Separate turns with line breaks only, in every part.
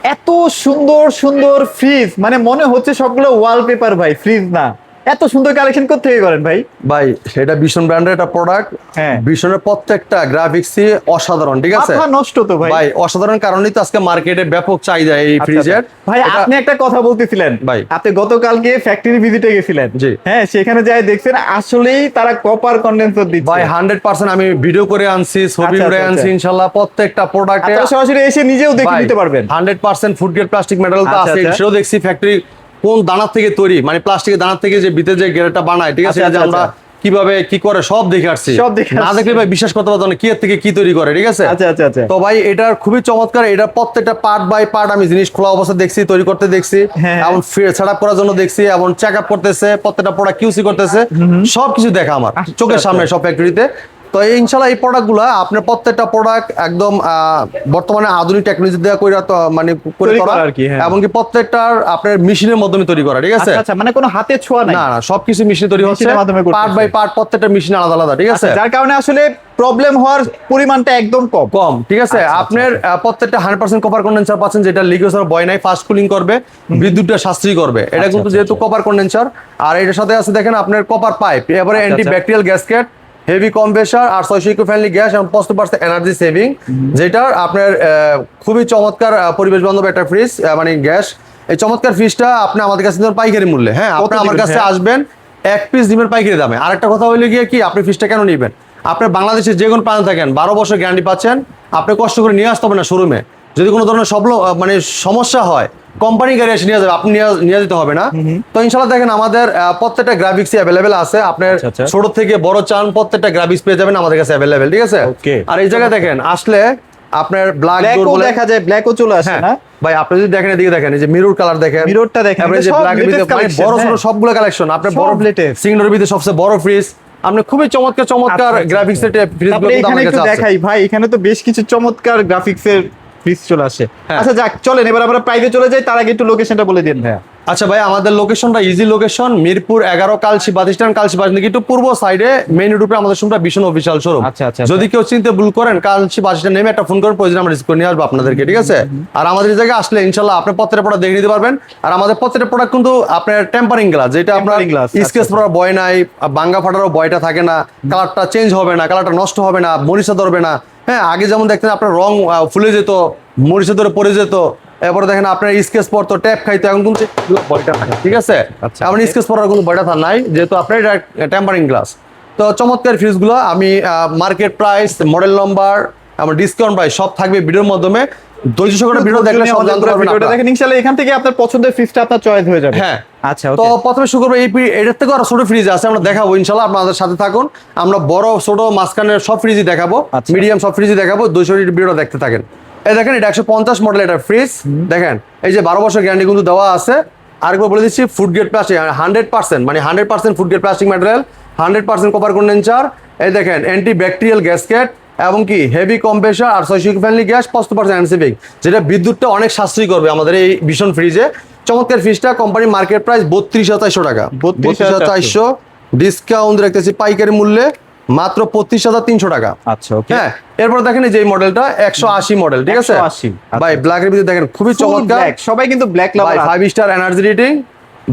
এত সুন্দর সুন্দর ফ্রিজ, মানে মনে হচ্ছে সবগুলো ওয়ালপেপার ভাই, ফ্রিজ না। এত সুন্দর কালেকশন করতে করেন ভাই?
ভাই সেটা ভীষণ ব্র্যান্ডের একটা প্রোডাক্ট।
হ্যাঁ,
ভীষণের প্রত্যেকটা গ্রাফিক্সই অসাধারণ, ঠিক আছে?
মাথা নষ্ট তো ভাই।
ভাই অসাধারণ কারণেই তো আজকে মার্কেটে ব্যাপক চাহিদা এই
আচ্ছা,
ফ্রিজের।
আচ্ছা। ভাই আপনি একটা কথা বলতেছিলেন
ভাই।
আপনি গতকালকে ফ্যাক্টরি ভিজিটে গেছিলেন।
জি।
হ্যাঁ, সেখানে যাই দেখছেন আসলেই তারা কপার কন্ডেন্সার দিচ্ছে।
ভাই 100% আমি ভিডিও করে আনছি, ছবি
আচ্ছা,
করে
আচ্ছা,
আনছি,
আচ্ছা।
ইনশাআল্লাহ প্রত্যেকটা প্রোডাক্টে
আপনারা সরাসরি এসে নিজেও দেখে নিতে পারবেন।
100% ফুড গ্রেড প্লাস্টিক মেটাল তো
আচ্ছা,
আছে।
আচ্ছা।
সেটাও দেখছি ফ্যাক্টরি কোন দানার থেকে তৈরি, মানে প্লাস্টিকের দানার থেকে যে ভিতরে যে গ্রেডটা বানায়, ঠিক আছে?
আচ্ছা,
এটা যে
আচ্ছা,
আমরা কিভাবে কি করে সব দেখে আসছি।
সব দেখে
না
আসছি।
দেখলে ভাই বিশ্বাস করতে পারতো না কি এর থেকে কি তৈরি করে, ঠিক আছে?
আচ্ছা, আচ্ছা, আচ্ছা।
তো ভাই এটার খুবই চমৎকার। এটা প্রত্যেকটা পার্ট বাই পার্ট আমি জিনিস খোলা অবস্থা দেখছি, তৈরি করতে দেখছি,
হ্যাঁ।
এবং সেট আপ করার জন্য দেখছি, এবং চেক আপ করতেছে, প্রত্যেকটা প্রোডাক্ট কিউসি করতেছে, সবকিছু দেখা আমার
আচ্ছা,
চোখের
আচ্ছা।
সামনে সব ফ্যাক্টরিতে। তো ইনশাল্লাহ এই প্রোডাক্টগুলো আপনার প্রত্যেকটা প্রোডাক্ট একদম বর্তমানে আধুনিক টেকনোলজি দেওয়া করে মানে করে
তৈরি
করা,
করা আর কি, হ্যাঁ।
এমনকি প্রত্যেকটার আপনার মেশিনের মাধ্যমে তৈরি করা, ঠিক আছে?
আচ্ছা, আচ্ছা, মানে কোনো হাতে ছোঁয়া নাই।
না না, সবকিছু মেশিনে তৈরি হচ্ছে,
মেশিনের মাধ্যমে করতেছে।
পার্ট বাই পার্ট প্রত্যেকটা মেশিন আলাদা আলাদা, ঠিক আছে?
আচ্ছা, যার কারণে আসলে প্রবলেম হওয়ার পরিমাণটা একদম কম।
কম, ঠিক আছে?
আচ্ছা,
আপনার প্রত্যেকটা 100% কপার কন্ডেন্সার পাচ্ছেন, যেটা লিকুইড ভয় নাই, ফাস্ট কুলিং করবে, বিদ্যুৎটা সাশ্রয়ী করবে। এটা
আচ্ছা,
কিন্তু
আচ্ছা,
যেহেতু
আচ্ছা।
কপার কন্ডেন্সার, আর এটার সাথে আছে দেখেন আপনার কপার পাইপ, এবারে
আচ্ছা,
anti bacterial gasket, heavy compressor, আর 600 ইকো ফ্রেন্ডলি গ্যাস এবং 50% এনার্জি সেভিং, যেটার আপনার খুবই চমৎকার পরিবেশ বান্ধব একটা ফ্রিজ, মানে গ্যাস। এই চমৎকার ফ্রিজটা আপনি আমাদের কাছে নিতে পাইকারি মূল্যে। হ্যাঁ, আপনি
কত
আমার
দিবেন?
কাছে
হ্যাঁ।
আসবেন, এক পিস ডিমের পাইকারি দামে। আর একটা কথা হইলে গিয়ে কি, আপনি ফ্রিজটা কেন নিবেন? আপনার বাংলাদেশের যে কোনো প্রান্তে থাকেন 12 বছর গ্যারান্টি পাচ্ছেন। আপনি কষ্ট করে নিয়ে আসতে হবে না শোরুমে। যদি কোনো ধরনের মানে সমস্যা হয়, কোম্পানি গাড়ি এসে নিয়ে যাবে, আপনি নিয়ে যেতে হবে না। তো ইনশাল্লাহ দেখেন আমাদের প্রত্যেকটা গ্রাফিক্স অ্যাভেলেবেল আছে। আপনার
আচ্ছা, আচ্ছা।
ছোট থেকে বড় চান প্রত্যেকটা গ্রাফিক্স পেয়ে যাবেন আমাদের কাছে অ্যাভেলেবেল, ঠিক আছে?
Okay.
আর এই জায়গায় দেখেন আসলে আপনার ব্ল্যাক ডোর
ব্ল্যাকও
বলে,
দেখা যায়, ব্ল্যাকও চলে আসে
হ্যাঁ
না?
ভাই আপনি যদি দেখেন এদিকে দেখেন, এই যে মিরর কালার দেখেন,
মিররটা দেখেন,
তারপরে যে
সব
ব্ল্যাক
latest
ভিতরে
collection,
বড় ছোট
হ্যাঁ।
সবগুলো কালেকশন, আপনার
সব
বড়
latest।
সিগনালের ভিতরে সবচেয়ে বড় ফ্রিজ, আপনি খুবই চমৎকার চমৎকার
আচ্ছা, আচ্ছা,
গ্রাফিক্স এর
তারপরে
ফ্রিজগুলো
এখানে
আমাদের
একটু
কাছে আছে।
দেখাই ভাই, এখানে তো বেশ কিছু চমৎকার গ্রাফিক্সের ফ্রিজ চলে আসে।
হ্যাঁ।
আচ্ছা যাক, চলেন এবার আমরা প্রাইভেট চলে যাই, তার আগে একটু লোকেশনটা বলে দিন ভাইয়া।
আচ্ছা ভাই, আমাদের লোকেশনটা easy location, Mirpur 11 Kalshi bus stand, Kalshi bus থেকে একটু পূর্ব সাইডে মেইন রোডে আমাদের শোরুমটা ভীষণ অফিসিয়াল শোরুম।
আচ্ছা, আচ্ছা,
যদি কেউ চিনতে ভুল করেন, কালসি বাস স্ট্যান্ড নেমে একটা ফোন করেন, প্রয়োজন আমরা রিসিভ করে নিয়ে আসবো আপনাদেরকে, ঠিক আছে? আর আমাদের এই জায়গায় আসলে ইনশাল্লাহ আপনি প্রত্যেকটা প্রোডাক্ট দেখে নিতে পারবেন। আর আমাদের প্রত্যেকটা প্রোডাক্ট কিন্তু আপনার টেম্পারিং গ্লাস, যেটা আপনার
Tempering glass, আচ্ছা,
স্কেচ
আচ্ছা।
পড়ার ভয় নাই, বাঙ্গা ফাটারও ভয়টা থাকে না, কালারটা চেঞ্জ হবে না, কালারটা নষ্ট হবে না, মরিচা ধরবে না। হ্যাঁ, আগে যেমন দেখতেন আপনার রং ফুলে যেত, মরিচা ধরে পড়ে যেত, এরপরে দেখেন আপনার স্কেচ পড়তো, ট্যাপ খাইতো, এখন কিন্তু এগুলো ভয়টা থাকে, ঠিক আছে?
আচ্ছা,
এমন স্কেচ পড়ার কোনো ভয়টা নাই, যেহেতু আপনার এটা টেম্পারিং গ্লাস। তো চমৎকার ফ্রিজগুলো আমি মার্কেট প্রাইস, মডেল নাম্বার, আমার ডিসকাউন্ট প্রাইস সব থাকবে ভিডিওর মাধ্যমে। ধৈর্য সহকারে ভিডিও দেখলে সব জানতে পারবেন
ভিডিওটা
আপনারা।
দেখেন, ইনশাআল্লাহ এখান থেকে আপনার পছন্দের ফ্রিজটা আপনার চয়েস হয়ে যাবে।
হ্যাঁ।
আচ্ছা,
তো
ওকে।
প্রথমে শুরু করবো এটার থেকে আরো ছোট ফ্রিজ আছে, আমরা দেখাবো ইনশাল্লাহ, আপনাদের সাথে থাকুন। আমরা বড় ছোট মাঝখানের সব ফ্রিজই দেখাবো,
আচ্ছা।
মিডিয়াম সব ফ্রিজই দেখাবো। 200 ভিডিওটা দেখতে থাকেন। এই দেখেন, এটা 150 মডেল এটা ফ্রিজ। দেখেন এই যে 12 বছর গ্যারান্টি কিন্তু দেওয়া আছে। আরেকবার বলে দিচ্ছি, ফুড গ্রেড প্লাস্টিক 100%, মানে 100% food grade plastic material, 100% copper condenser. এই দেখেন অ্যান্টি ব্যাকটেরিয়াল গ্যাসকেট, এবং কি হেভি কম্প্রেসার, আর 600 ইকো ফ্রেন্ডলি গ্যাস, 50% এনসিভিং, যেটা বিদ্যুৎটা অনেক সাশ্রয়ী করবে আমাদের এই ভীষণ ফ্রিজে। চমৎকার ফ্রিজটা কোম্পানি মার্কেট প্রাইস 32,400 টাকা, 32,400 ডিসকাউন্ট রাখতেছি পাইকারি মূল্যে মাত্র 25,300 টাকা।
আচ্ছা, ওকে।
হ্যাঁ, এরপর দেখেন এই যে মডেলটা 180 মডেল, ঠিক আছে?
180,
ভাই
আচ্ছা।
ব্ল্যাকের ভিতরে দেখেন খুবই চমৎকার।
Black, সবাই কিন্তু ব্ল্যাক
ভাই
লাভার।
5 স্টার এনার্জি রেটিং,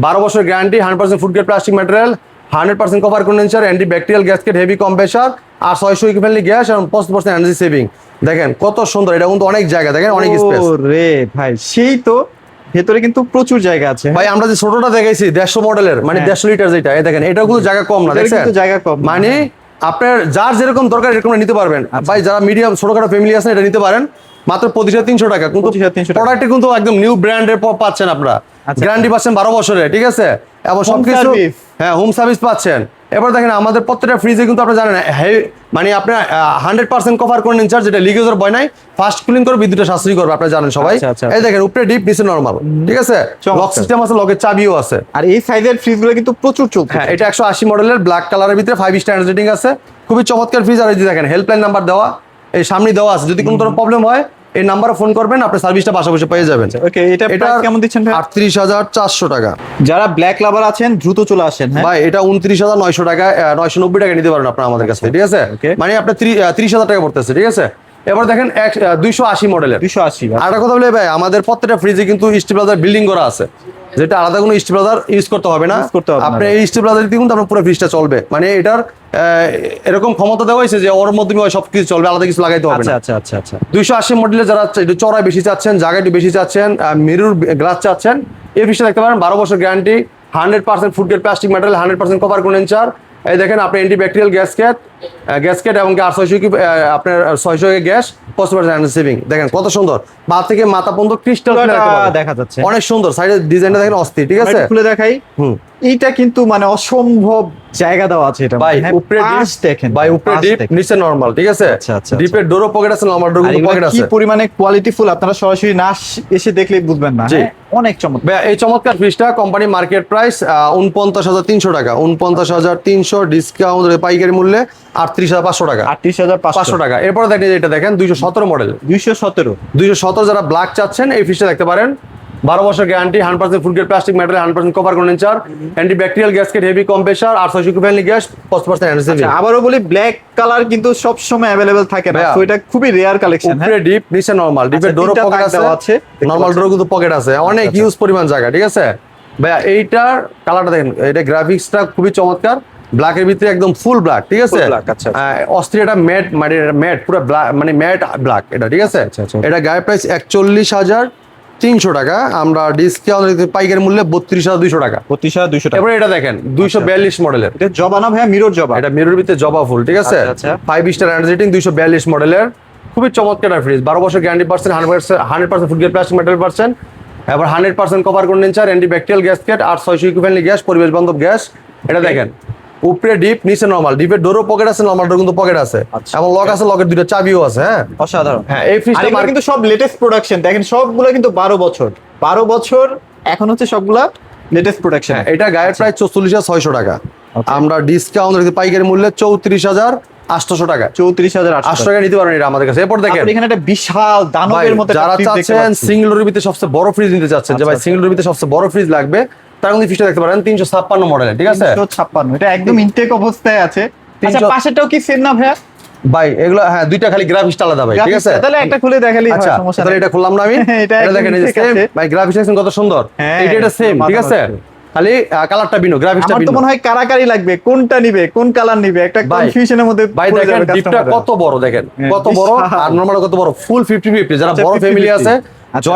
12 বছর guarantee, 100% food grade plastic material, 100% copper condenser, anti bacterial gasket, heavy compressor, আর 600 ইকো ফ্রেন্ডলি গ্যাস, এবং 50% এনার্জি সেভিং। দেখেন কত সুন্দর, এটা কিন্তু অনেক জায়গা, দেখেন অনেক স্পেস।
রে ভাই, সেই তো ভেতরে কিন্তু প্রচুর জায়গা আছে।
ভাই আমরা যে ছোটটা দেখাইছি 150 মডেলের, মানে
হ্যাঁ।
150 লিটার, যেটা এই দেখেন এটা কিন্তু জায়গা কম না,
এটার
দেখছেন?
কিন্তু জায়গা কম না।
মানে আপনার যার যেরকম দরকার এরকম নিতে পারবেন। ভাই যারা মিডিয়াম ছোটখাটো ফ্যামিলি আছে এটা নিতে পারেন মাত্র 25,300 টাকা। কিন্তু
25,300 টাকা।
প্রোডাক্টে কিন্তু একদম নিউ ব্র্যান্ডের পাচ্ছেন আপনারা,
আচ্ছা।
গ্যারান্টি পাচ্ছেন 12 বছরের, ঠিক আছে? এবং
Home
সবকিছু,
service।
হ্যাঁ, হোম সার্ভিস পাচ্ছেন। এবার দেখেন আমাদের প্রত্যেকটা ফ্রিজে কিন্তু আপনারা জানেন, মানে আপনার 100% কভার কন্ডেন্সার, যেটা লিকেজের ভয় নাই, ফাস্ট কুলিং করে বিদ্যুৎটা সাশ্রয়ী করবে, আপনারা জানেন সবাই।
আচ্ছা, আচ্ছা।
এই দেখেন উপরে ডিপ, নিচে নরমাল, ঠিক আছে?
চমৎকার।
লক সিস্টেম আছে, লকের চাবিও আছে।
আর এই সাইজের ফ্রিজগুলো কিন্তু প্রচুর চলছে।
হ্যাঁ, এটা 180 মডেলের ব্ল্যাক কালারের ভিতরে 5 স্টার রেটিং আছে, খুবই চমৎকার ফ্রিজ। আর এই যে দেখেন হেল্পলাইন নাম্বার দেওয়া, এই সামনে দেওয়া আছে, যদি কোনো ধরনের প্রবলেম হয় এই নাম্বারে ফোন করবেন, আপনি সার্ভিসটা পাশাপাশি পেয়ে যাবেন।
ওকে, এটা প্রাইস কেমন দিচ্ছেন ভাই?
38,400 টাকা।
যারা ব্ল্যাক লাভার আছেন দ্রুত চলে আসেন। হ্যাঁ
ভাই এটা 29,900 টাকা, 990 টাকা নিতে পারেন আপনারা আমাদের কাছে, ঠিক আছে?
Okay.
মানে আপনার 30,000 টাকা পড়তেছে, ঠিক আছে? এবার দেখেন 280 মডেলের
280।
আর একটা কথা বলে ভাই, আমাদের প্রত্যেকটা ফ্রিজে কিন্তু স্টেবিলাইজার বিল্ডিং করা আছে, যেটা আলাদা কোনো স্টেবিলাইজার ইউজ করতে হবে না।
Use করতে হবে না।
আপনি এই স্টেবিলাইজার দিয়ে কিন্তু আপনার পুরো ফ্রিজটা চলবে, মানে এটার এরকম ক্ষমতা দেওয়া হয়েছে যে ওর মাধ্যমে সবকিছু চলবে, আলাদা কিছু লাগাইতে হবে
আচ্ছা
না।
আচ্ছা আচ্ছা আচ্ছা।
280 মডেলে যারা একটু চড়াই বেশি চাচ্ছেন, জায়গা একটু বেশি চাচ্ছেন, মিরর গ্লাস চাচ্ছেন, এই ফ্রিজটা দেখতে পারেন। 12 বছর guarantee, 100% food grade plastic material, 100% copper condenser. এই দেখেন আপনি অ্যান্টিব্যাকটেরিয়াল গ্যাসকেট এবং কি 800 কি আপনার 600 গ্যাস, পসিবল সেভিং। দেখেন কত সুন্দর, পা থেকে মাথা পর্যন্ত ক্রিস্টাল
দেখা যাচ্ছে
অনেক সুন্দর। সাইডের ডিজাইনটা দেখেন অস্থির, ঠিক আছে?
খুলে দেখাই। এইটা কিন্তু মানে অসম্ভব জায়গা দেওয়া আছে এটা।
ভাই
হ্যাঁ,
উপরে
পাশ দেখেন
ভাই, উপরে
পাশ
ডিপ,
দেখেন।
নিচে নরমাল, ঠিক আছে?
আচ্ছা, আচ্ছা,
ডিপের ডোরও পকেট আছে, নরমাল ডোর
আর
কিন্তু
এগুলো
পকেট
কি
আছে।
পরিমাণে কোয়ালিটিফুল আপনারা সরাসরি না এসে দেখলেই বুঝবেন না।
জি।
হ্যাঁ, অনেক চমৎকার।
ভাই, এই চমৎকার ফ্রিজটা কোম্পানি মার্কেট প্রাইস 49,300 টাকা, 49,300 ডিসকাউন্ট পাইকারি মূল্যে 38,500 টাকা,
38,500
টাকা। এরপরে দেখেন এটা দেখেন 217 মডেল,
217।
217 যারা ব্ল্যাক চাচ্ছেন এই ফ্রিজটা দেখতে পারেন। 12 বছর guarantee, 100% food grade plastic material, 100% copper condenser, antibacterial gasket, heavy compressor, 800 eco friendly gas, 50% energy.
আবারও বলি ব্ল্যাক কালার কিন্তু সব সময় अवेलेबल থাকে না,
ভাইয়া,
তো এটা খুবই রেয়ার কালেকশন।
উপরে ডিপ, নিচে নরমাল। ডিপের ডোরও
তিনটা
পকেট
তাক
আছে,
দেওয়া আছে, দেখতে
নরমাল
পাচ্ছেন।
ডোরও কিন্তু পকেট আছে, অনেক
আচ্ছা,
ইউজ পরিমাণ জায়গা, ঠিক আছে? ভাইয়া এইটার কালারটা দেখেন, এটা গ্রাফিক্সটা খুবই চমৎকার, ব্ল্যাকের ভিতরে একদম ফুল ব্ল্যাক, ঠিক আছে?
Full black, আচ্ছা,
অস্থির, এটা ম্যাট, মানে ম্যাট পুরো ব্ল্যাক, মানে ম্যাট ব্ল্যাক এটা, ঠিক আছে?
আচ্ছা, আচ্ছা।
এটা গায়ের প্রাইস 41,300 টাকা, আমরা ডিসকাউন্ট পাইকারি মূল্যে 32,200 টাকা।
32,200 টাকা।
এবারে এটা দেখেন 242 মডেলের,
এটা জবা না ভাইয়া, মিরর জবা।
এটা মিরর ভিতরে জবা ফুল, ঠিক আছে?
আচ্ছা, আচ্ছা।
5 স্টার এনার্জেটিং, 242 মডেলের, খুবই চমৎকার ফ্রিজ। 12 বছর গ্যারান্টি পাচ্ছেন, 100% ফুড গ্রেড প্লাস্টিক ম্যাটেরিয়াল পাচ্ছেন, এবার 100% copper condenser, antibacterial gasket, 800 eco friendly gas, পরিবেশ বান্ধব গ্যাস। এটা দেখেন উপরে ডিপ, নিচে নরমাল। ডিপের ডোরও পকেট আছে, নরমাল ডোর কিন্তু পকেট আছে,
আচ্ছা।
এবং লক আছে, লকের দুটো চাবিও আছে। হ্যাঁ,
অসাধারণ।
হ্যাঁ, এই
আর
ফ্রিজটা
এগুলো কিন্তু সব লেটেস্ট প্রোডাকশন, দেখেন সবগুলো কিন্তু 12 বছর 12 বছর এখন হচ্ছে সবগুলা লেটেস্ট প্রোডাকশন।
এটা গায়ের প্রায় 44,600 টাকা, আমরা ডিসকাউন্ট পাইকারি মূল্যে 34,800 টাকা,
34,800
টাকা নিতে পারেন এটা আমাদের কাছে। এরপর দেখেন
তারপর এখানে একটা বিশাল
ভাই,
দানবের মতো একটা
যারা
fridge দেখতে
চাচ্ছেন
পাচ্ছি।
সিঙ্গেল ডোরের ভিতরে সবচেয়ে বড় ফ্রিজ নিতে চাচ্ছেন, যে
আচ্ছা,
ভাই
আচ্ছা।
সিঙ্গেল ডোরের ভিতরে সবচেয়ে বড় ফ্রিজ লাগবে, তার কিন্তু ফ্রিজটা দেখতে পারেন 356 মডেলের, ঠিক আছে?
356, এটা একদম ইনটেক অবস্থায় আছে। আচ্ছা,
300
পাশেরটাও কি সেম না ভাইয়া?
ভাই এগুলো হ্যাঁ, দুইটা খালি গ্রাফিক্সটা আলাদা ভাই, ঠিক আছে?
তাহলে একটা খুলে দেখালেই হয়,
আচ্ছা,
সমস্যা
তাহলে
নেই।
এটা খুললাম না আমি।
এটা
এটা দেখেন, এই যে
ঠিক
সেম
আছে।
ভাই, গ্রাফিক্স দেখেন কত সুন্দর।
হ্যাঁ,
এটা সেম, ঠিক আছে?
মাথা নষ্ট।
খালি কালারটা ভিন্ন, গ্রাফিক্সটা
আমার তো
ভিন্ন।
মনে হয় কারাকারি লাগবে, কোনটা নিবে, কোন কালার নিবে, একটা
ভাই,
কনফিউশনের মধ্যে
ভাই
পড়ে
দেখেন
যাবে
ডিপটা
customer-রা।
কত বড়, দেখেন
হ্যাঁ,
কত বড়,
বিশাল।
আর নরমাল কত বড়, ফুল 50-50। যারা
আচ্ছা,
বড়
50-50
ফ্যামিলি আছে,
আচ্ছা,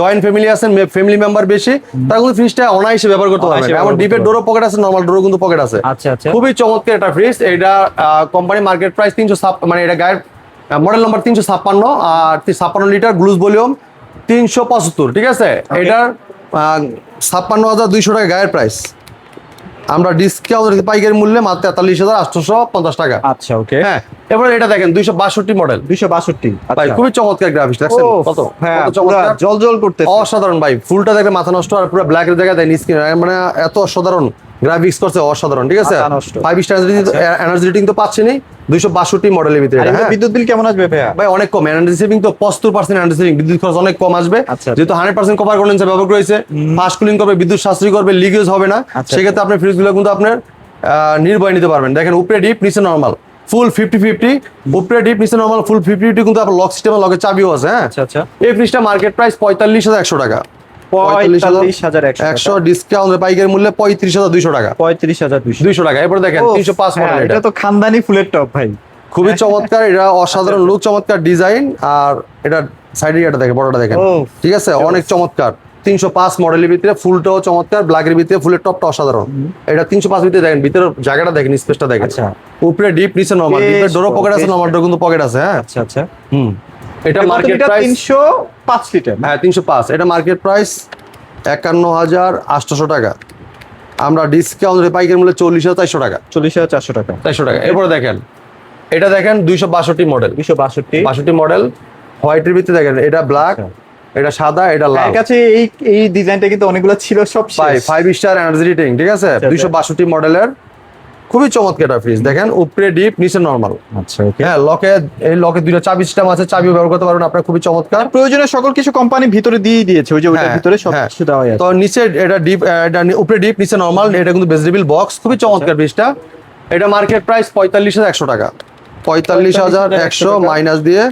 জয়েন্ট ফ্যামিলি আছেন, ফ্যামিলি মেম্বার বেশি, তারা কিন্তু ফ্রিজটা অনায়াসে ব্যবহার করতে পারবে।
অনায়াসে
আমার
ব্যবহার
ডিপের
করতে
ডোরও পকেট আছে, নরমাল ডোরও কিন্তু পকেট আছে।
আচ্ছা, আচ্ছা।
খুবই চমৎকার এটা ফ্রিজ। এটা কোম্পানি মার্কেট প্রাইস 300, মানে এটা গায়ের মডেল নাম্বার 356, আর 56 লিটার, গ্লুজ ভলিউম 375, ঠিক আছে? এটার 56,200 টাকা গায়ের প্রাইস, আমরা ডিসকাউন্ট পাইকারি মূল্যে মাত্র 43,850 টাকা।
আচ্ছা, ওকে।
হ্যাঁ, এবার এটা দেখেন 262 মডেল,
262।
ভাই খুবই চমৎকার গ্রাফিক্স, দেখছেন কত
হ্যাঁ,
কত চমৎকার,
জল করতেছে।
অসাধারণ ভাই। ফুলটা দেখলে মাথা নষ্ট, আর পুরো ব্ল্যাক এর জায়গায় দেন স্ক্রিন, মানে এত অসাধারণ গ্রাফিক্স করছে, অসাধারণ, ঠিক আছে?
মাথা নষ্ট।
5 স্টার এনার্জি রেটিং তো পাচ্ছেনি, 262 মডেলের ভিতরে
আর
এটা।
এগুলো
হ্যাঁ
বিদ্যুৎ বিল কেমন আসবে ভাইয়া?
ভাই অনেক কম, এনার্জি সেভিং তো 75% এনার্জি সেভিং, বিদ্যুৎ খরচ অনেক কম আসবে,
আচ্ছা।
যেহেতু 100% কপার কন্ডেন্সার ব্যবহার করেছে, ফাস্ট কুলিং করবে, বিদ্যুৎ সাশ্রয় করবে, লিকেজ হবে না।
আচ্ছা।
সেক্ষেত্রে আপনার ফ্রিজগুলো কিন্তু আপনার নির্ভয় নিতে পারবেন। দেখেন উপরে ডিপ, নিচে নরমাল, ফুল 50-50, উপরে ডিপ, নিচে নরমাল, ফুল 50-50, কিন্তু আপনার লক সিস্টেমে লকের চাবিও আছে। হ্যাঁ,
আচ্ছা, আচ্ছা।
এই ফ্রিজটা মার্কেট প্রাইস 45,100 টাকা,
45,100
ডিসকাউন্ট পাইকারি মূল্যে 35,200 টাকা,
35,200
টাকা। এরপর দেখেন 305 মডেল,
এটা তো খানদানি ফুলের টপ ভাই।
খুবই চমৎকার, এটা অসাধারণ লুক, চমৎকার ডিজাইন, আর এটা সাইডে এটা দেখেন, বড়টা দেখেন,
ও,
ঠিক আছে? অনেক চমৎকার। 305 মডেলের ভিতরে, ফুলটাও চমৎকার, ব্ল্যাকের ভিতরে ফুলের টপটা অসাধারণ। এটা 305 ভিতরে দেখেন, ভিতরে জায়গাটা দেখেন, স্পেসটা দেখেন।
আচ্ছা।
উপরে ডিপ, নিচে নরমাল,
বেশ
ডিপের ডোরও
বড়,
পকেট আছে,
বেশ
নরমাল ডোর কিন্তু পকেট আছে। হ্যাঁ,
আচ্ছা, আচ্ছা।
এটা মার্কেট প্রাইস
305 লিটার।
হ্যাঁ 305, এটা মার্কেট প্রাইস 51,800 টাকা, আমরা ডিসকাউন্ট পাইকারি মূল্যে 40,400 টাকা,
40,400 টাকা।
400 টাকা। এরপরে দেখেন এটা দেখেন 262 মডেল,
262
মডেল, হোয়াইটের ভিতরে দেখেন, এটা ব্ল্যাক, এটা সাদা, এটা লাল।
এর কাছে এই ডিজাইনটা কিন্তু অনেকগুলো ছিল, সব
ভাই
শেষ।
5 স্টার এনার্জি রেটিং, ঠিক আছে?
আচ্ছা,
262 মডেলের, খুবই চমৎকার একটা ফ্রিজ। দেখেন উপরে ডিপ, নিচে নরমাল।
আচ্ছা, ওকে।
হ্যাঁ, এই লকে দুটো চাবি সিস্টেম আছে, চাবিও ব্যবহার করতে পারবেন আপনারা, খুবই চমৎকার।
প্রয়োজনীয় সকল কিছু কোম্পানি ভিতরে দিয়ে দিয়েছে, ওই যে ওইটার
হ্যাঁ,
ভিতরে সব
হ্যাঁ।
কিছু দেওয়া আছে।
তো নিচে এটা ডিপ, এটা উপরে ডিপ, নিচে নরমাল, এটা কিন্তু ভেজিটেবল বক্স, খুবই চমৎকার ফ্রিজটা। এটা মার্কেট প্রাইস 45,100 টাকা, 45,100 মাইনাস দিয়ে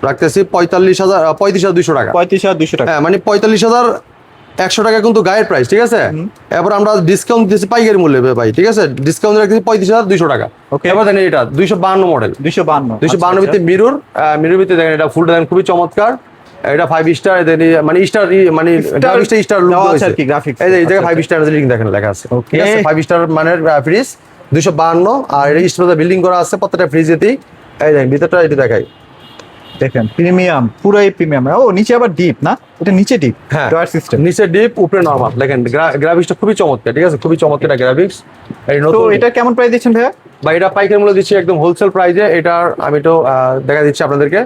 রাখতেছি 35,200 টাকা।
35,200 টাকা।
হ্যাঁ মানে 45,100 টাকা কিন্তু গায়ের প্রাইস, ঠিক আছে। এবার আমরা ডিসকাউন্ট দিতেছি পাইকারি মূল্যে ভাই, ঠিক আছে। ডিসকাউন্ট রাখতেছি 35,200 টাকা।
Okay.
এবার দেখেন এটা 252 মডেল,
252
ভিত্তি মিরর ভিত্তি দেখেন, এটা ফুলটা দেখেন খুবই চমৎকার। এটা 5 স্টার, মানে স্টার মানে স্টার লুক
দেওয়া আছে
হয়েছে
আর কি গ্রাফিক্স।
এই যে এই জায়গায় 5 স্টার রেটিং দেখেন লেখা আছে, ঠিক
Okay.
আছে। 5 স্টার মানের ফ্রিজ 252, আর এটা স্টার বিল্ডিং করা আছে প্রত্যেকটা ফ্রিজেতেই। এই দেখেন ভিতরটা এটা দেখাই,
দেখেন প্রিমিয়াম, পুরাই প্রিমিয়াম। ও নিচে আবার ডিপ না, এটা নিচে ডিপ
হ্যাঁ
ডয়ার সিস্টেম।
নিচে ডিপ উপরে নরমাল। দেখেন গ্রাফিক্সটা খুবই চমৎকার, ঠিক আছে, খুবই চমৎকার গ্রাফিক্স। এই
তো
নতুন
এটা কেমন প্রাইস দিচ্ছেন ভাইয়া?
বা এটা পাইকারি মূল্য দিচ্ছি একদম হোলসেল প্রাইসে। এটার আমি তো দেখা দিচ্ছি আপনাদেরকে।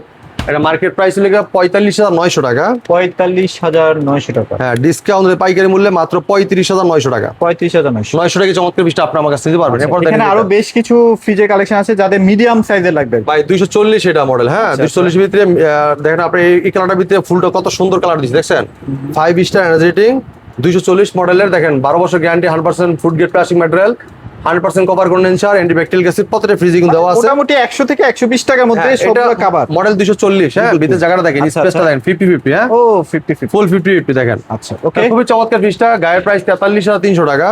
এটা মার্কেট প্রাইস লেগে 45,900 টাকা।
45,900 টাকা।
হ্যাঁ ডিসকাউন্ট পাইকারি মূল্যে মাত্র 35,900 টাকা।
35,900।
900 টাকা চমৎকার ফ্রিজটা আপনি আমার কাছে নিতে পারবেন। এরপর দেখেন
এখানে আরো বেশ কিছু ফ্রিজের কালেকশন আছে যাদের মিডিয়াম সাইজের লাগবে।
ভাই 240 এটা মডেল, হ্যাঁ 240 এর ভিতরে দেখেন আপনি এই কালারটার ভিতরে ফুলটা কত সুন্দর কালার দিচ্ছে দেখছেন। 5 স্টার এনার্জি রেটিং 240 মডেলের, দেখেন 12 বছর guarantee, 100% food grade plastic material, 100% cover condenser, antibacterial গ্যাসের প্রত্যেকটা ফ্রিজে কিন্তু দেওয়া আছে।
মোটামুটি 100 থেকে 120 টাকার মধ্যে
হ্যাঁ, এটা
সবগুলো কভার।
মডেল 240, হ্যাঁ ভিতরে জায়গাটা দেখেন,
আচ্ছা,
স্পেসটা
আচ্ছা।
দেখেন 50-50, হ্যাঁ
ও 50
ফুল 50-50 দেখেন।
আচ্ছা ওকে।
খুবই চমৎকার ফ্রিজটা। গায়ের প্রাইস 43,300 টাকা।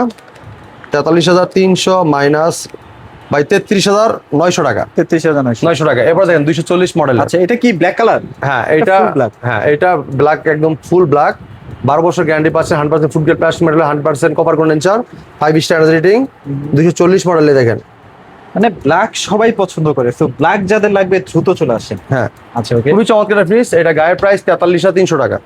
43,300 মাইনাস বাই 33,900 টাকা।
33,900।
900 টাকা। এরপর দেখেন 240 মডেল।
আচ্ছা এটা কি ব্ল্যাক কালার?
হ্যাঁ
এটা
এটা
full black।
হ্যাঁ এটা ব্ল্যাক, একদম ফুল ব্ল্যাক। 12 বছর গ্যারান্টি পাচ্ছেন, 100% food grade plastic material, 100% copper condenser, 5 star rating, 240 মডেলে দেখেন।
মানে ব্ল্যাক সবাই পছন্দ করে, তো ব্ল্যাক যাদের লাগবে দ্রুত চলে আসেন।
হ্যাঁ
আচ্ছা ওকে।
খুবই চমৎকার ফ্রিজ। এটা গায়ের প্রাইস 43,300 টাকা।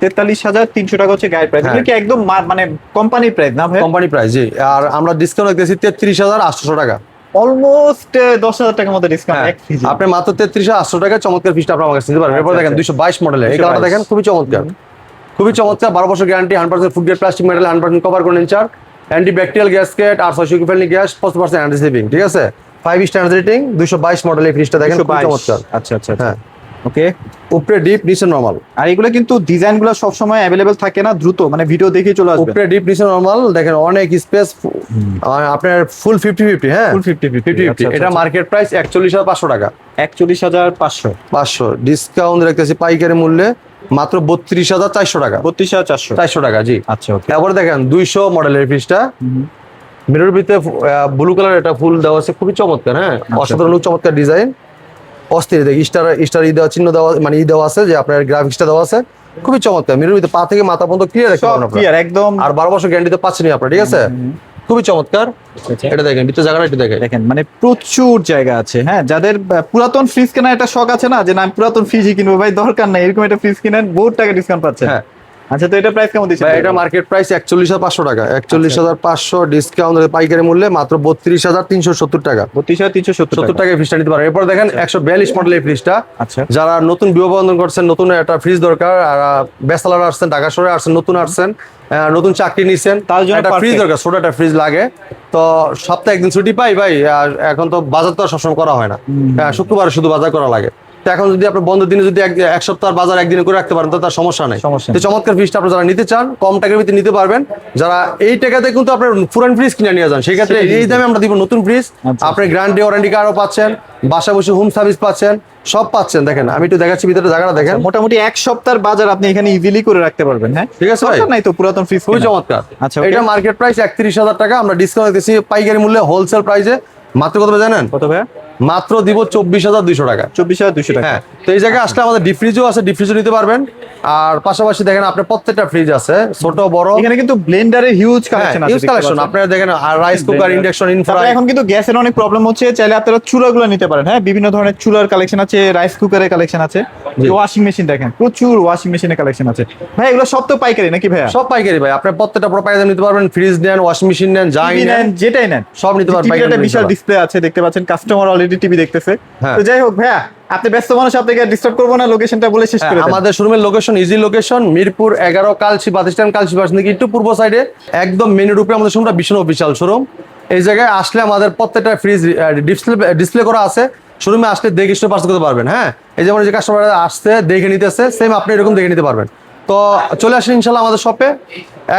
43,300 টাকা হচ্ছে গায়ের প্রাইস।
হ্যাঁ।
এটা কি একদম মানে কোম্পানি প্রাইস না ভাই?
কোম্পানি প্রাইস, জি। আর আমরা ডিসকাউন্ট রাখতেছি 33,800 টাকা।
অলমোস্ট 10,000 টাকার মতো ডিসকাউন্ট
হ্যাঁ
এক ফ্রিজে।
আপনি মাত্র 33,800 টাকা চমৎকার ফ্রিজটা আপনার কাছে নিতে পারবেন। এরপর
আচ্ছা,
দেখেন
আচ্ছা।
222 মডেলের এই
222
কালারটা দেখেন, খুবই চমৎকার, খুবই চমৎকার। 12 বছর guarantee, 100% food grade plastic material, 100% cover condenser, antibacterial gasket আর 600 ইকোফ্রেন্ডলি গ্যাস, 50% অ্যান্টি স্লিপিং, ঠিক আছে। 5 স্টার রেটিং, 222 মডেলের এই ফ্রিজটা দেখেন, খুবই
222
চমৎকার।
আচ্ছা আচ্ছা
হ্যাঁ
ওকে।
উপরে ডিপ নিচে নরমাল।
আর এগুলো কিন্তু ডিজাইন গুলো সবসময় অ্যাভেলেবেল থাকে না, দ্রুত মানে ভিডিও দেখে চলে আসবে।
উপরে ডিপ নিচে নরমাল দেখেন, অনেক স্পেস। আপনার ফুল 50-50, হ্যাঁ
ফুল 50-50 আচ্ছা,
এটা
আচ্ছা।
মার্কেট প্রাইস 41,500 টাকা।
41,500।
500 ডিসকাউন্ট রাখতেছি পাইকারি মূল্যে মাত্র 32,400 টাকা।
32,400।
400 টাকা, জি।
আচ্ছা ওকে।
তারপরে দেখেন 200 মডেলের ফ্রিজটা, মিরর ভিতরে ব্লু কালার এটা ফুল দেওয়া আছে, খুবই চমৎকার। হ্যাঁ অসাধারণ চমৎকার ডিজাইন, অস্থির। দেখ স্টার দেওয়া চিহ্ন দেওয়া, মানে দেওয়া আছে যে আপনার গ্রাফিক্সটা দেওয়া আছে, খুবই চমৎকার। মিরর ভিতরে পা থেকে মাথা পর্যন্ত ক্লিয়ার দেখতে
সব
পাবেন আপনারা।
ক্লিয়ার একদম।
আর 12 বছর গ্যারান্টি তো পাচ্ছেনই আপনারা, ঠিক আছে। খুবই চমৎকার।
আচ্ছা।
এটা দেখেন ভিতরে জায়গাটা একটু দেখেন।
দেখেন মানে প্রচুর জায়গা আছে। হ্যাঁ যাদের পুরাতন ফ্রিজ কেনা একটা শখ আছে না, যে না আমি পুরাতন ফ্রিজই কিনবো, ভাই দরকার নাই, এরকম একটা ফ্রিজ কিনেন, বহুত টাকা ডিসকাউন্ট পাচ্ছেন।
হ্যাঁ
আচ্ছা তো এটা প্রাইস কেমন দিচ্ছেন?
ভাই, এটা মার্কেট প্রাইস 41,500 টাকা। 41,500 ডিসকাউন্ট পাইকারি মূল্যে মাত্র 32,370 টাকা।
32,370
70 টাকায় ফ্রিজটা নিতে পারেন। এরপর দেখেন 142 মডেলের ফ্রিজটা।
আচ্ছা
যারা নতুন বিবাহ বন্ধন করছেন, নতুন একটা ফ্রিজ দরকার, আর বেসালার আসছেন, ঢাকা শহরে আসছেন, নতুন আসছেন, নতুন চাকরি নিছেন,
তার জন্য
একটা ফ্রিজ
perfect।
দরকার, ছোট একটা ফ্রিজ লাগে। তো সপ্তাহে একদিন ছুটি পাই ভাই, আর এখন তো বাজার তো আর সবসময় করা হয় না, শুক্রবারে শুধু বাজার করা লাগে। তো এখন যদি আপনি বন্ধের দিনে যদি এক সপ্তাহ বাজার একদিনে করে রাখতে পারেন, তো তার সমস্যা নেই।
সমস্যা
তো
নেই।
চমৎকার ফ্রিজটা আপনারা যারা নিতে চান, কম টাকার ভিতরে নিতে পারবেন। যারা এই টাকাতে কিন্তু আপনার পুরান ফ্রিজ কিনে নিয়ে যান, সেই ক্ষেত্রে
সেটাই
এই দামে আমরা দিব নতুন ফ্রিজ।
আচ্ছা।
আপনি গ্যারান্টি ওয়ারেন্টি কার্ডও পাচ্ছেন, বাসা বসে হোম সার্ভিস পাচ্ছেন, সব পাচ্ছেন। দেখেন আমি একটু দেখাচ্ছি ভিতরে জায়গাটা দেখেন,
মোটামুটি এক সপ্তাহের বাজার আপনি এখানে ইজিলি করে রাখতে পারবেন। হ্যাঁ
ঠিক আছে ভাই?
দরকার নাই তো পুরাতন ফ্রিজ
খুবই
কেনার।
চমৎকার।
আচ্ছা okay।
এটা মার্কেট প্রাইস 31,000 টাকা, আমরা ডিসকাউন্ট দিচ্ছি পাইকারি মূল্যে হোলসেল প্রাইসে মাত্র কত জানেন?
কত ভাইয়া?
মাত্র দিব 24,200 টাকা।
24,200 টাকা।
হ্যাঁ তো এই জায়গায় আসলে আমাদের ডিপ ফ্রিজও আছে, ডিপ ফ্রিজও নিতে পারবেন। আর পাশাপাশি দেখেন আপনার প্রত্যেকটা ফ্রিজ আছে, ছোট বড়।
এখানে কিন্তু ব্লেন্ডারের হিউজ কালেকশন আছে,
ইউজ কালেকশন আপনারা দেখেন, আর রাইস কুকার, ইন্ডাকশন,
তারপরে
ইনফ্রাই।
এখন কিন্তু গ্যাসের অনেক প্রবলেম হচ্ছে, চাইলে আপনারা চুলাগুলো নিতে পারেন। হ্যাঁ বিভিন্ন ধরনের চুলার কালেকশন আছে, রাইস কুকারের কালেকশন আছে, ওয়াশিং মেশিন দেখেন প্রচুর ওয়াশিং মেশিনের কালেকশন আছে। ভাই এগুলো সব তো পাইকারি নাকি ভাইয়া?
সব পাইকারি ভাই, আপনার প্রত্যেকটা প্রোপাইজার নিতে পারবেন। ফ্রিজ নেন, ওয়াশিং মেশিন নেন, যাই
টিভি
নেন,
নেন, যেটাই নেন
সব নিতে পারবেন।
টিভির একটা
পাইকারি
বিশাল ডিসপ্লে আছে, দেখতে পাচ্ছেন, কাস্টমার অলরেডি টিভি দেখতেছে।
হ্যাঁ।
তো যাই হোক ভাইয়া, আপনি ব্যস্ত মানুষ, আপনাকে ডিস্টার্ব করবো না, লোকেশনটা বলে শেষ করে দেন।
আমাদের শোরুমের location easy location, Mirpur 11 Kalshi bus stand, Kalshi bus থেকে একটু পূর্ব সাইডে একদম মেন রূপে আমাদের শোরুমটা বিষ্ণু অফিসিয়াল শোরুম। এই জায়গায় আসলে আমাদের প্রত্যেকটা ফ্রিজ ডিসপ্লে করা আছে। শোরুমে আসলে দেখে পার্সেল করতে পারবেন। হ্যাঁ এই যেমন যে কাস্টমার আসছে দেখে নিতেছে, সেম আপনি এরকম দেখে নিতে পারবেন। তো চলে আসেন ইনশাল্লাহ আমাদের শপে,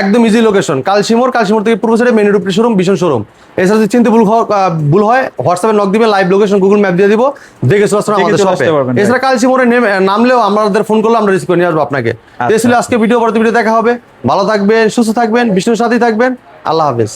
একদম ইজি লোকেশন, কালশিমোর থেকে পূর্ব সাইডে মেন রোড শোরুম, ভীষণ শোরুম। এছাড়া যদি চিনতে ভুল হয় হোয়াটসঅ্যাপে নক দিবেন, লাইভ লোকেশন গুগল ম্যাপ দিয়ে দিব, দেখে চলে আসবেন আমাদের
চলে
শপে।
আসতে পারবেন,
এছাড়া কালশিমোরে নামলেও আমাদের ফোন করলে আমরা রিসিভ করে নিয়ে আসবো আপনাকে। এই ছিল আজকে ভিডিও, পরবর্তী ভিডিও দেখা হবে। ভালো থাকবেন, সুস্থ থাকবেন, বিষ্ণুর সাথেই থাকবেন। আল্লাহ হাফেজ।